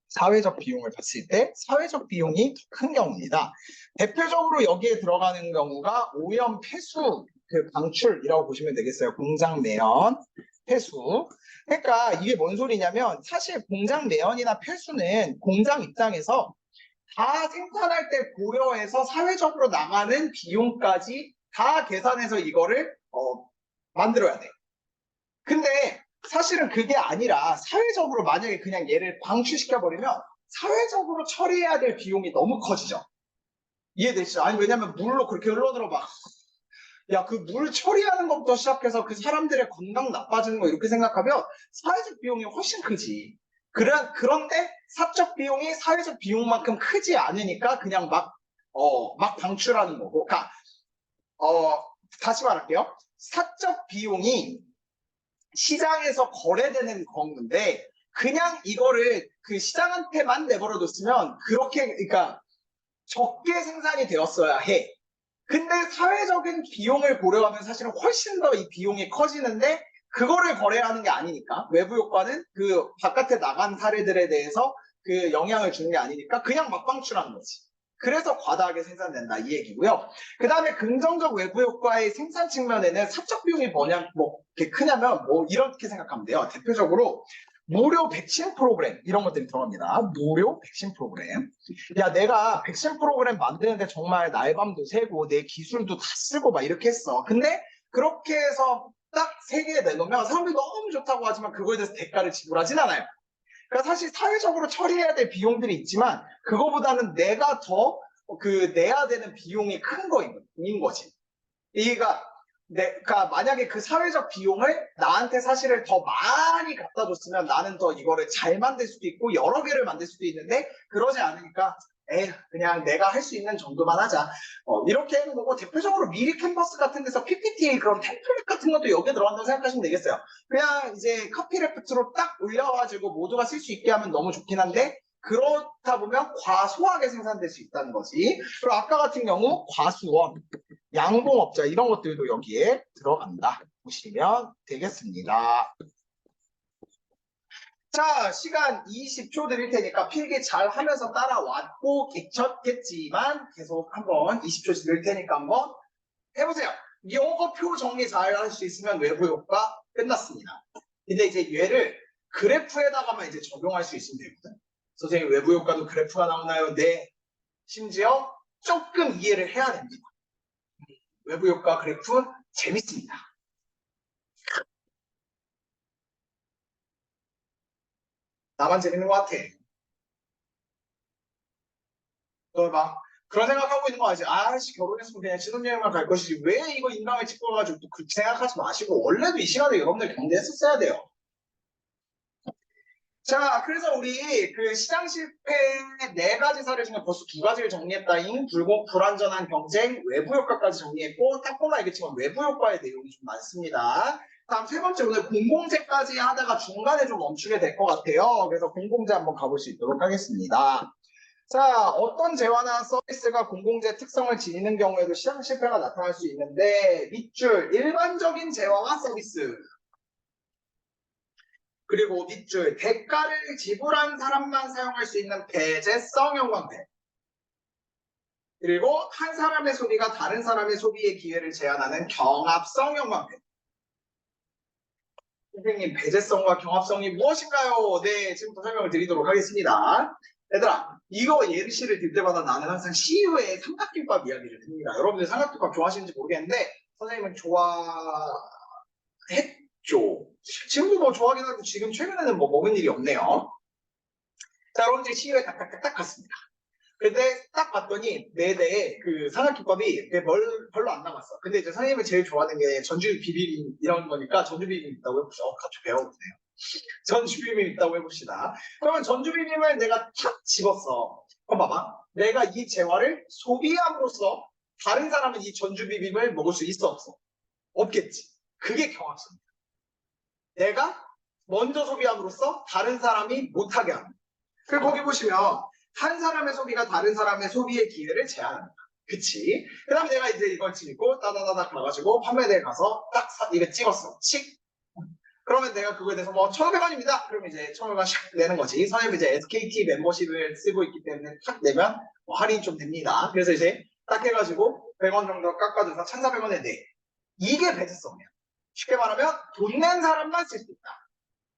사회적 비용을 봤을 때 사회적 비용이 더 큰 경우입니다. 대표적으로 여기에 들어가는 경우가 오염 폐수 그 방출이라고 보시면 되겠어요. 공장 매연, 폐수. 그러니까 이게 뭔 소리냐면 사실 공장 매연이나 폐수는 공장 입장에서 다 생산할 때 고려해서 사회적으로 나가는 비용까지 다 계산해서 이거를 만들어야 돼. 근데 사실은 그게 아니라 사회적으로 만약에 그냥 얘를 방출시켜버리면 사회적으로 처리해야 될 비용이 너무 커지죠. 이해되시죠? 아니 왜냐면 물로 그렇게 흘러들어 봐. 야, 그 물 처리하는 것부터 시작해서 그 사람들의 건강 나빠지는 거 이렇게 생각하면 사회적 비용이 훨씬 크지. 그런데 사적 비용이 사회적 비용만큼 크지 않으니까 그냥 막 방출하는 거고. 그러니까, 다시 말할게요. 사적 비용이 시장에서 거래되는 건데 그냥 이거를 그 시장한테만 내버려 뒀으면 그렇게 그러니까 적게 생산이 되었어야 해. 근데 사회적인 비용을 고려하면 사실은 훨씬 더 이 비용이 커지는데 그거를 거래하는 게 아니니까 외부 효과는 그 바깥에 나간 사례들에 대해서 그 영향을 주는 게 아니니까 그냥 막 방출하는 거지. 그래서 과다하게 생산된다 이 얘기고요. 그 다음에 긍정적 외부 효과의 생산 측면에는 사적 비용이 뭐냐 뭐 이렇게 크냐면 뭐 이렇게 생각하면 돼요. 대표적으로 무료 백신 프로그램 이런 것들이 들어갑니다. 무료 백신 프로그램. 야, 내가 백신 프로그램 만드는데 정말 날밤도 새고 내 기술도 다 쓰고 막 이렇게 했어. 근데 그렇게 해서 딱 세 개 내놓으면 사람들이 너무 좋다고 하지만 그거에 대해서 대가를 지불하진 않아요. 그러니까 사실 사회적으로 처리해야 될 비용들이 있지만 그거보다는 내가 더 내야 되는 비용이 큰 거인 거지. 그러니까 만약에 그 사회적 비용을 나한테 사실을 더 많이 갖다 줬으면 나는 더 이거를 잘 만들 수도 있고 여러 개를 만들 수도 있는데 그러지 않으니까 그냥 내가 할 수 있는 정도만 하자. 이렇게 하는 거고 대표적으로 미리 캔버스 같은 데서 PPT 그런 템플릿 같은 것도 여기에 들어간다고 생각하시면 되겠어요. 그냥 이제 카피레프트로 딱 올려가지고 모두가 쓸 수 있게 하면 너무 좋긴 한데 그렇다 보면 과소하게 생산될 수 있다는 거지. 그리고 아까 같은 경우 과수원, 양봉업자 이런 것들도 여기에 들어간다 보시면 되겠습니다. 자, 시간 20초 드릴 테니까 필기 잘 하면서 따라왔고 계셨겠지만 계속 한번 20초 드릴 테니까 한번 해보세요. 영어 표 정리 잘 할 수 있으면 외부 효과 끝났습니다. 근데 이제 얘를 그래프에다가만 이제 적용할 수 있으면 되거든. 선생님 외부 효과도 그래프가 나오나요? 네. 심지어 조금 이해를 해야 됩니다. 외부 효과 그래프 재밌습니다. 나만 재밌는 것 같아. 너 막 그런 생각하고 있는 거 아니지? 아씨 결혼했으면 그냥 신혼여행만 갈 것이지 왜 이거 인강을 찍고 가지고 또 그렇게 생각하지 마시고 원래도 이 시간에 여러분들 경제했었어야 돼요. 자, 그래서 우리 그 시장 실패의 네 가지 사례 중에 벌써 두 가지를 정리했다잉. 불안전한 경쟁, 외부 효과까지 정리했고 딱 보면 알겠지만 외부 효과의 내용이 좀 많습니다. 다음 세 번째, 오늘 공공재까지 하다가 중간에 좀 멈추게 될 것 같아요. 그래서 공공재 한번 가볼 수 있도록 하겠습니다. 자, 어떤 재화나 서비스가 공공재 특성을 지니는 경우에도 시장 실패가 나타날 수 있는데, 밑줄 일반적인 재화와 서비스, 그리고 밑줄 대가를 지불한 사람만 사용할 수 있는 배제성 형광펜, 그리고 한 사람의 소비가 다른 사람의 소비의 기회를 제한하는 경합성 형광펜. 선생님, 배제성과 경합성이 무엇인가요? 네, 지금부터 설명을 드리도록 하겠습니다. 얘들아, 이거 예시를 들 때마다 나는 항상 CU의 삼각김밥 이야기를 듭니다. 여러분들 삼각김밥 좋아하시는지 모르겠는데 선생님은 좋아했죠. 지금도 뭐 좋아하긴 하고 지금 최근에는 뭐 먹은 일이 없네요. 자, 여러분들 CU에 딱딱딱딱 갔습니다. 근데 딱 봤더니 내 대에 그 삼각김밥이 별로 안 남았어. 근데 이제 선생님이 제일 좋아하는 게 전주 비빔 이런 거니까 전주 비빔 있다고 해봅시다. 같이 배워보세요. 전주 비빔 있다고 해봅시다. 그러면 전주 비빔을 내가 탁 집었어. 그럼 봐봐. 내가 이 재화를 소비함으로써 다른 사람은 이 전주 비빔을 먹을 수 있어 없어? 없겠지. 그게 경합성이야. 내가 먼저 소비함으로써 다른 사람이 못하게 하는. 그리고 거기 보시면 한 사람의 소비가 다른 사람의 소비의 기회를 제한합니다. 그치? 그 다음에 내가 이제 이걸 찍고 따다다닥 가가지고 판매대에 가서 딱 이거 찍었어. 칙. 그러면 내가 그거에 대해서 뭐 1,500원입니다. 그러면 이제 1,500원 샥 내는 거지. 선생님 이제 SKT 멤버십을 쓰고 있기 때문에 탁 내면 뭐 할인 좀 됩니다. 그래서 이제 딱 해가지고 100원 정도 깎아줘서 1,400원에 내. 이게 배제성이야. 쉽게 말하면 돈 낸 사람만 쓸 수 있다.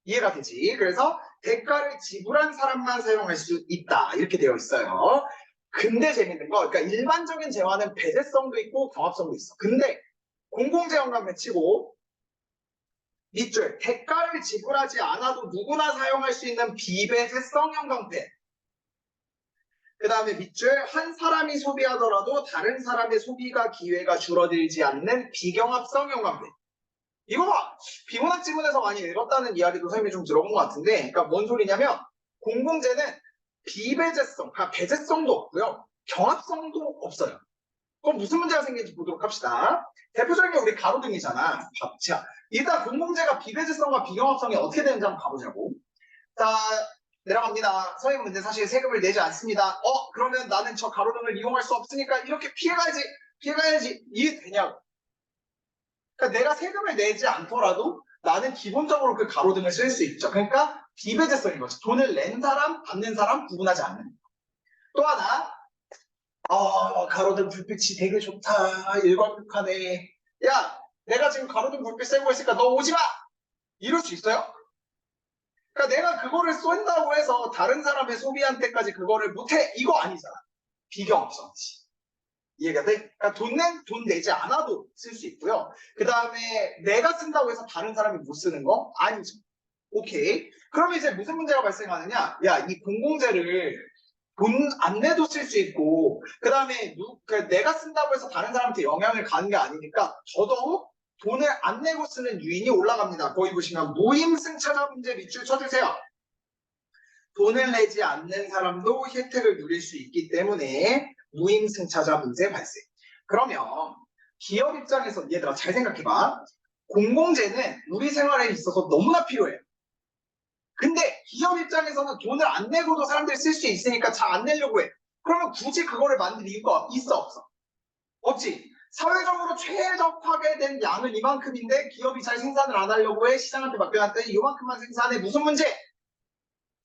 이해가 되지? 그래서 대가를 지불한 사람만 사용할 수 있다. 이렇게 되어 있어요. 근데 재밌는 거, 그러니까 일반적인 재화는 배제성도 있고 경합성도 있어. 근데 공공재원관만 치고 밑줄 대가를 지불하지 않아도 누구나 사용할 수 있는 비배제성 형광펜. 그 다음에 밑줄 한 사람이 소비하더라도 다른 사람의 소비가 기회가 줄어들지 않는 비경합성 형광펜. 이거 봐! 비문학 지문에서 많이 읽었다는 이야기도 선생님이 좀 들어본 것 같은데, 그러니까 뭔 소리냐면 공공재는 비배제성, 그러니까 배제성도 없고요, 경합성도 없어요. 그럼 무슨 문제가 생기는지 보도록 합시다. 대표적인 게 우리 가로등이잖아. 자, 일단 공공재가 비배제성과 비경합성이 어떻게 되는지 한번 가보자고. 자, 내려갑니다. 선생님 근데 사실 세금을 내지 않습니다. 그러면 나는 저 가로등을 이용할 수 없으니까 이렇게 피해가야지. 이해되냐고. 그러니까 내가 세금을 내지 않더라도 나는 기본적으로 그 가로등을 쓸 수 있죠. 그러니까 비배제성인 거죠. 돈을 낸 사람, 받는 사람 구분하지 않는. 또 하나, 가로등 불빛이 되게 좋다. 일광욕하네. 야, 내가 지금 가로등 불빛 쐬고 있으니까 너 오지 마! 이럴 수 있어요? 그러니까 내가 그거를 쏜다고 해서 다른 사람의 소비한테까지 그거를 못해. 이거 아니잖아. 비경합성이지. 이해가 돼? 그러니까 돈 내지 않아도 쓸 수 있고요. 그 다음에 내가 쓴다고 해서 다른 사람이 못 쓰는 거? 아니죠. 오케이. 그러면 이제 무슨 문제가 발생하느냐? 야, 이 공공재를 돈 안 내도 쓸 수 있고, 그 다음에 내가 쓴다고 해서 다른 사람한테 영향을 가는 게 아니니까 더더욱 돈을 안 내고 쓰는 유인이 올라갑니다. 거기 보시면 무임승차자 문제 밑줄 쳐주세요. 돈을 내지 않는 사람도 혜택을 누릴 수 있기 때문에 무임승차자 문제 발생. 그러면 기업 입장에서 얘들아 잘 생각해봐. 공공재는 우리 생활에 있어서 너무나 필요해요. 근데 기업 입장에서는 돈을 안 내고도 사람들이 쓸 수 있으니까 잘 안 내려고 해. 그러면 굳이 그거를 만들 이유가 있어 없어? 없지. 사회적으로 최적화게 된 양은 이만큼인데 기업이 잘 생산을 안 하려고 해. 시장한테 맡겨놨더니 이만큼만 생산해. 무슨 문제?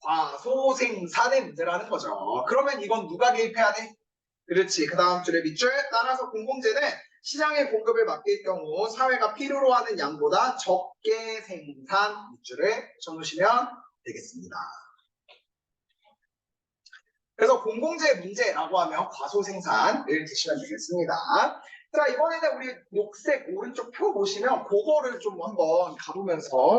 과소생산의 문제라는 거죠. 그러면 이건 누가 개입해야 돼? 그렇지. 그 다음 줄에 밑줄. 따라서 공공재는 시장의 공급을 맡길 경우 사회가 필요로 하는 양보다 적게 생산 밑줄을 쳐놓으시면 되겠습니다. 그래서 공공재 문제라고 하면 과소생산을 드시면 되겠습니다. 자, 이번에는 우리 녹색 오른쪽 표 보시면 그거를 좀 한번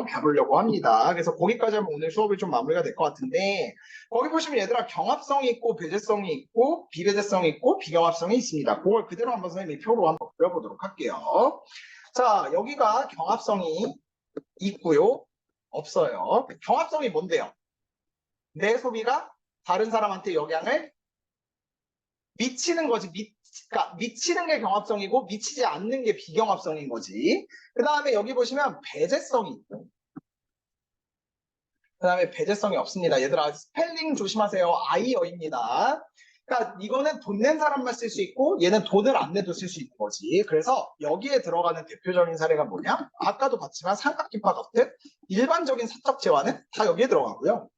가보려고 합니다. 그래서 거기까지 하면 오늘 수업이 좀 마무리가 될 것 같은데, 거기 보시면 얘들아 경합성이 있고 배제성이 있고 비배제성이 있고 비경합성이 있습니다. 그걸 그대로 한번 선생님이 표로 한번 그려보도록 할게요. 자, 여기가 경합성이 있고요, 없어요. 경합성이 뭔데요? 내 소비가 다른 사람한테 영향을 미치는 거지. 그러니까 미치는 게 경합성이고 미치지 않는 게 비경합성인 거지. 그 다음에 여기 보시면 배제성이 있고, 그 다음에 배제성이 없습니다. 얘들아 스펠링 조심하세요. 아이어입니다. 그러니까 이거는 돈 낸 사람만 쓸 수 있고 얘는 돈을 안 내도 쓸 수 있는 거지. 그래서 여기에 들어가는 대표적인 사례가 뭐냐? 아까도 봤지만 삼각김밥 같은 일반적인 사적 재화는 다 여기에 들어가고요.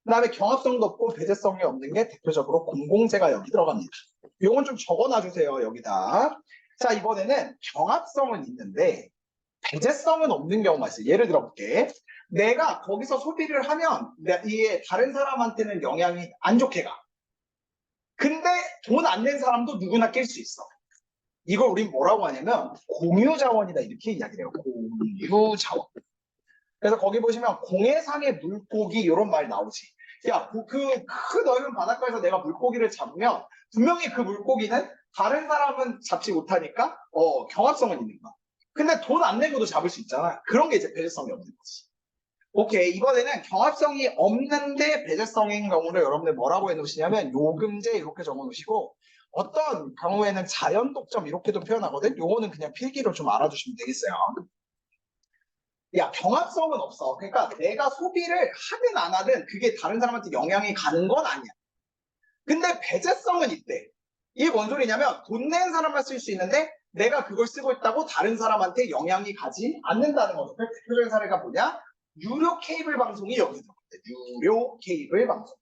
그 다음에 경합성도 없고 배제성이 없는 게 대표적으로 공공재가 여기 들어갑니다. 이건 좀 적어놔주세요. 여기다. 자, 이번에는 경합성은 있는데 배제성은 없는 경우가 있어요. 예를 들어 볼게. 내가 거기서 소비를 하면 이게 다른 사람한테는 영향이 안 좋게 가. 근데 돈 안 낸 사람도 누구나 낄 수 있어. 이걸 우린 뭐라고 하냐면 공유자원이다 이렇게 이야기를 해요. 공유자원. 그래서 거기 보시면 공해상의 물고기 이런 말 나오지. 야, 그 넓은 바닷가에서 내가 물고기를 잡으면 분명히 그 물고기는 다른 사람은 잡지 못하니까 경합성은 있는 거야. 근데 돈 안 내고도 잡을 수 있잖아. 그런 게 이제 배제성이 없는 거지. 오케이, 이번에는 경합성이 없는데 배제성인 경우를 여러분들 뭐라고 해놓으시냐면 요금제 이렇게 적어놓으시고 어떤 경우에는 자연 독점 이렇게도 표현하거든. 요거는 그냥 필기로 좀 알아두시면 되겠어요. 야, 경합성은 없어. 그러니까 내가 소비를 하든 안 하든 그게 다른 사람한테 영향이 가는 건 아니야. 근데 배제성은 있대. 이게 뭔 소리냐면 돈 낸 사람만 쓸 수 있는데 내가 그걸 쓰고 있다고 다른 사람한테 영향이 가지 않는다는 거죠. 그 대표적인 사례가 뭐냐? 유료 케이블 방송이 여기 들어간대. 유료 케이블 방송.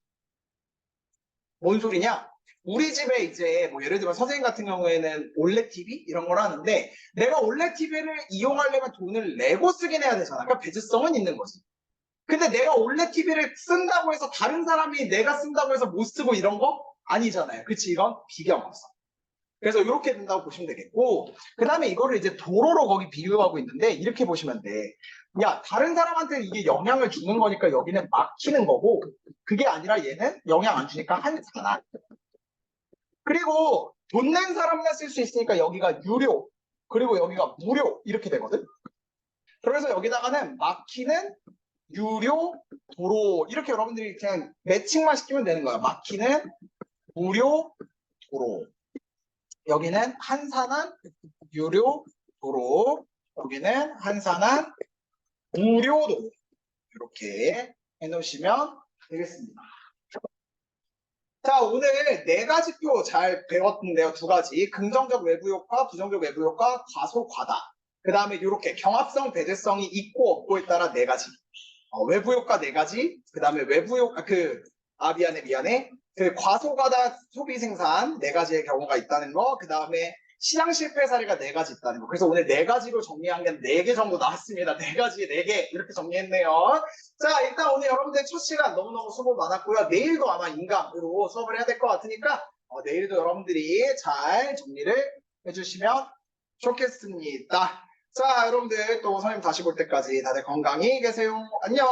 뭔 소리냐? 우리 집에 이제 뭐 예를 들어 선생님 같은 경우에는 올레 TV 이런 걸 하는데 내가 올레 TV를 이용하려면 돈을 내고 쓰긴 해야 되잖아. 그러니까 배제성은 있는 거지. 근데 내가 올레 TV를 쓴다고 해서 다른 사람이 내가 쓴다고 해서 못 쓰고 이런 거 아니잖아요. 그치? 이건 비경합성. 그래서 이렇게 된다고 보시면 되겠고, 그 다음에 이거를 이제 도로로 거기 비유하고 있는데 이렇게 보시면 돼. 야, 다른 사람한테 이게 영향을 주는 거니까 여기는 막히는 거고, 그게 아니라 얘는 영향 안 주니까 한산한. 그리고 돈 낸 사람만 쓸 수 있으니까 여기가 유료, 그리고 여기가 무료 이렇게 되거든. 그래서 여기다가는 막히는 유료 도로 이렇게 여러분들이 그냥 매칭만 시키면 되는 거야. 막히는 무료 도로. 여기는 한산한 유료 도로, 여기는 한산한 무료 도로. 이렇게 해놓으시면 되겠습니다. 자, 오늘 네 가지 표 잘 배웠는데요. 두 가지. 긍정적 외부 효과, 부정적 외부 효과, 과소, 과다. 그 다음에 이렇게 경합성, 배제성이 있고 없고에 따라 네 가지. 외부 효과 네 가지. 그 다음에 외부 효과, 미안해. 그 과소과다 소비 생산 네 가지의 경우가 있다는 거. 그 다음에 시장 실패 사례가 네 가지 있다는 거. 그래서 오늘 네 가지로 정리한 게 네 개 정도 나왔습니다. 네 가지, 네 개 이렇게 정리했네요. 자, 일단 오늘 여러분들 첫 시간 너무너무 수고 많았고요. 내일도 아마 인강으로 수업을 해야 될 것 같으니까 내일도 여러분들이 잘 정리를 해주시면 좋겠습니다. 자, 여러분들 또 선생님 다시 볼 때까지 다들 건강히 계세요. 안녕.